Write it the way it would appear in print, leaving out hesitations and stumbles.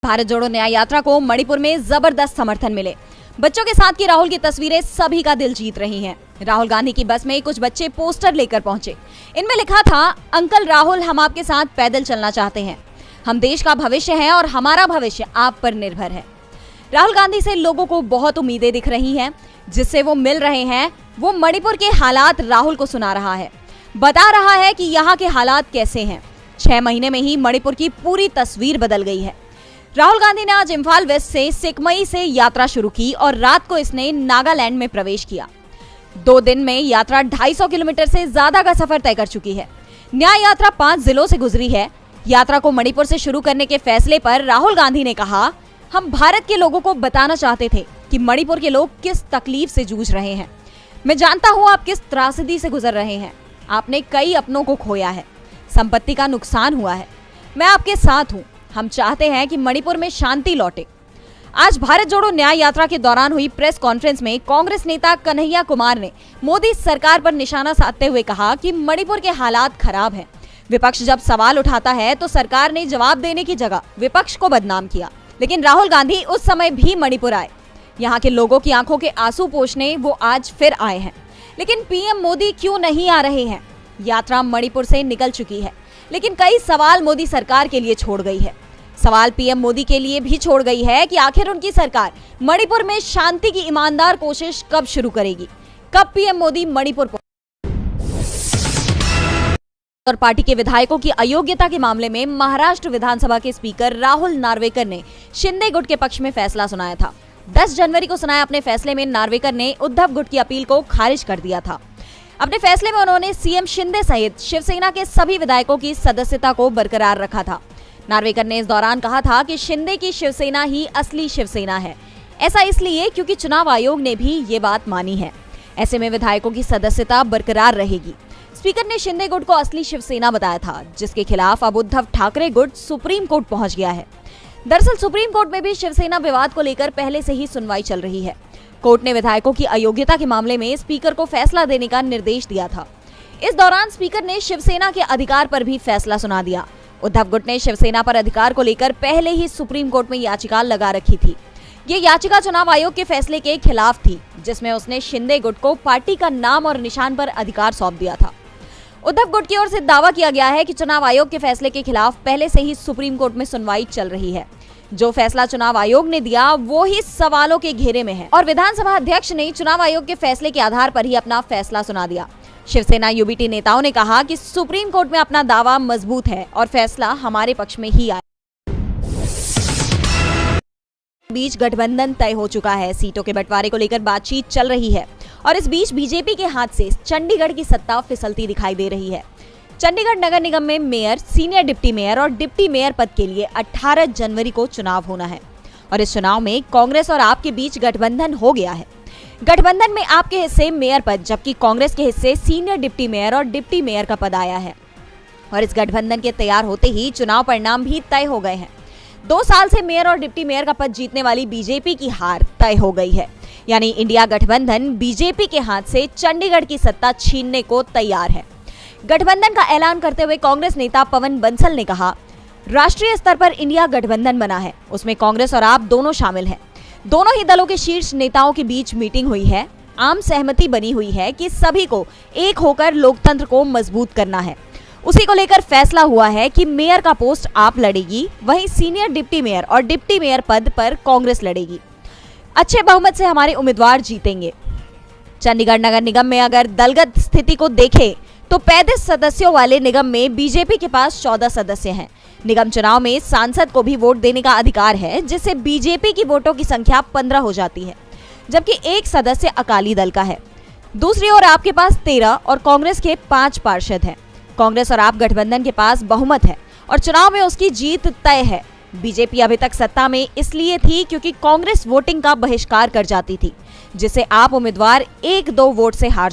भारत जोड़ो न्याय यात्रा को मणिपुर में जबरदस्त समर्थन मिले। बच्चों के साथ की राहुल की तस्वीरें सभी का दिल जीत रही हैं। राहुल गांधी की बस में कुछ बच्चे पोस्टर लेकर पहुंचे। इनमें लिखा था, अंकल राहुल, हम आपके साथ पैदल चलना चाहते हैं। हम देश का भविष्य हैं और हमारा भविष्य आप पर निर्भर है। राहुल गांधी से लोगों को बहुत उम्मीदें दिख रही हैं। जिससे वो मिल रहे हैं, वो मणिपुर के हालात राहुल को सुना रहा है, बता रहा है कि यहाँ के हालात कैसे हैं। 6 महीने में ही मणिपुर की पूरी तस्वीर बदल गई है। राहुल गांधी ने आज इम्फाल वेस्ट से सिकमई से यात्रा शुरू की और रात को इसने नागालैंड में प्रवेश किया। 2 दिन में यात्रा 250 किलोमीटर से ज्यादा का सफर तय कर चुकी है। न्याय यात्रा 5 जिलों से गुजरी है। यात्रा को मणिपुर से शुरू करने के फैसले पर राहुल गांधी ने कहा, हम भारत के लोगों को बताना चाहते थे कि मणिपुर के लोग किस तकलीफ से जूझ रहे हैं। मैं जानता हूँ आप किस त्रासदी से गुजर रहे हैं। आपने कई अपनों को खोया है, संपत्ति का नुकसान हुआ है। मैं आपके साथ हूँ। हम चाहते हैं कि मणिपुर में शांति लौटे। आज भारत जोड़ो न्याय यात्रा के दौरान हुई प्रेस कॉन्फ्रेंस में कांग्रेस नेता कन्हैया कुमार ने मोदी सरकार पर निशाना साधते हुए कहा कि मणिपुर के हालात खराब हैं। विपक्ष जब सवाल उठाता है तो सरकार ने जवाब देने की जगह विपक्ष को बदनाम किया। लेकिन राहुल गांधी उस समय भी मणिपुर आए। यहाँ के लोगों की आंखों के आंसू पोंछने वो आज फिर आए हैं। लेकिन पीएम मोदी क्यों नहीं आ रहे हैं? यात्रा मणिपुर से निकल चुकी है, लेकिन कई सवाल मोदी सरकार के लिए छोड़ गई है। सवाल पीएम मोदी के लिए भी छोड़ गई है कि आखिर उनकी सरकार मणिपुर में शांति की ईमानदार कोशिश कब शुरू करेगी, कब पीएम मोदी मणिपुर और पार्टी के विधायकों की अयोग्यता के मामले में महाराष्ट्र विधानसभा के स्पीकर राहुल नार्वेकर ने शिंदे गुट के पक्ष में फैसला सुनाया था। 10 जनवरी को सुनाए अपने फैसले में नार्वेकर ने उद्धव गुट की अपील को खारिज कर दिया था। अपने फैसले में उन्होंने सीएम शिंदे सहित शिवसेना के सभी विधायकों की सदस्यता को बरकरार रखा था। नार्वेकर ने इस दौरान कहा था कि शिंदे की शिवसेना ही असली शिवसेना है। ऐसा इसलिए क्योंकि चुनाव आयोग ने भी ये बात मानी है। ऐसे में विधायकों की सदस्यता बरकरार रहेगी। स्पीकर ने शिंदे गुट को असली शिवसेना बताया था, जिसके खिलाफ अब उद्धव ठाकरे गुट सुप्रीम कोर्ट पहुंच गया है। दरअसल सुप्रीम कोर्ट में भी शिवसेना विवाद को लेकर पहले से ही सुनवाई चल रही है। कोर्ट ने विधायकों की अयोग्यता के मामले में स्पीकर को फैसला देने का निर्देश दिया था। इस दौरान स्पीकर ने शिवसेना के अधिकार पर भी फैसला सुना दिया। उद्धव गुट ने शिवसेना पर अधिकार को लेकर पहले ही सुप्रीम कोर्ट में याचिका लगा रखी थी। ये याचिका चुनाव आयोग के फैसले के खिलाफ थी, जिसमें उसने शिंदे गुट को पार्टी का नाम और निशान पर अधिकार सौंप दिया था। उद्धव गुट की ओर से दावा किया गया है कि चुनाव आयोग के फैसले के खिलाफ पहले से ही सुप्रीम कोर्ट में सुनवाई चल रही है। जो फैसला चुनाव आयोग ने दिया वो ही सवालों के घेरे में है और विधानसभा अध्यक्ष ने चुनाव आयोग के फैसले के आधार पर ही अपना फैसला सुना दिया। शिवसेना यूबीटी नेताओं ने कहा कि सुप्रीम कोर्ट में अपना दावा मजबूत है और फैसला हमारे पक्ष में ही आया। बीच गठबंधन तय हो चुका है। सीटों के बंटवारे को लेकर बातचीत चल रही है और इस बीच बीजेपी के हाथ से चंडीगढ़ की सत्ता फिसलती दिखाई दे रही है। चंडीगढ़ नगर निगम में मेयर, सीनियर डिप्टी मेयर और डिप्टी मेयर पद के लिए 18 जनवरी को चुनाव होना है और इस चुनाव में कांग्रेस और आप के बीच गठबंधन हो गया है। गठबंधन में आपके हिस्से मेयर पद, जबकि कांग्रेस के हिस्से सीनियर डिप्टी मेयर और डिप्टी मेयर का पद आया है और इस गठबंधन के तैयार होते ही चुनाव परिणाम भी तय हो गए हैं। 2 साल से मेयर और डिप्टी मेयर का पद जीतने वाली बीजेपी की हार तय हो गई है। यानी इंडिया गठबंधन बीजेपी के हाथ से चंडीगढ़ की सत्ता छीनने को तैयार है। गठबंधन का ऐलान करते हुए कांग्रेस नेता पवन बंसल ने कहा, राष्ट्रीय स्तर पर इंडिया गठबंधन बना है, उसमें कांग्रेस और आप दोनों शामिल हैं। दोनों ही दलों के शीर्ष नेताओं के बीच मीटिंग हुई है। आम सहमति बनी हुई है कि सभी को एक होकर लोकतंत्र को मजबूत करना है। उसी को लेकर फैसला हुआ है कि मेयर का पोस्ट आप लड़ेगी, वहीं सीनियर डिप्टी मेयर और डिप्टी मेयर पद पर कांग्रेस लड़ेगी। अच्छे बहुमत से हमारे उम्मीदवार जीतेंगे। चंडीगढ़ नगर निगम में अगर दलगत स्थिति को देखें तो 35 सदस्यों वाले निगम में बीजेपी के पास 14 सदस्य हैं। निगम चुनाव में सांसद को भी वोट देने का अधिकार है, जिससे बीजेपी की वोटों की संख्या 15 हो जाती है, जबकि 1 सदस्य अकाली दल का है। दूसरी ओर आपके पास 13 और कांग्रेस के 5 पार्षद हैं। कांग्रेस और आप गठबंधन के पास बहुमत है और चुनाव में उसकी जीत तय है। बीजेपी अभी तक सत्ता में इसलिए थी क्योंकि कांग्रेस वोटिंग का बहिष्कार कर जाती थी, जिससे आप उम्मीदवार 1-2 वोट से हार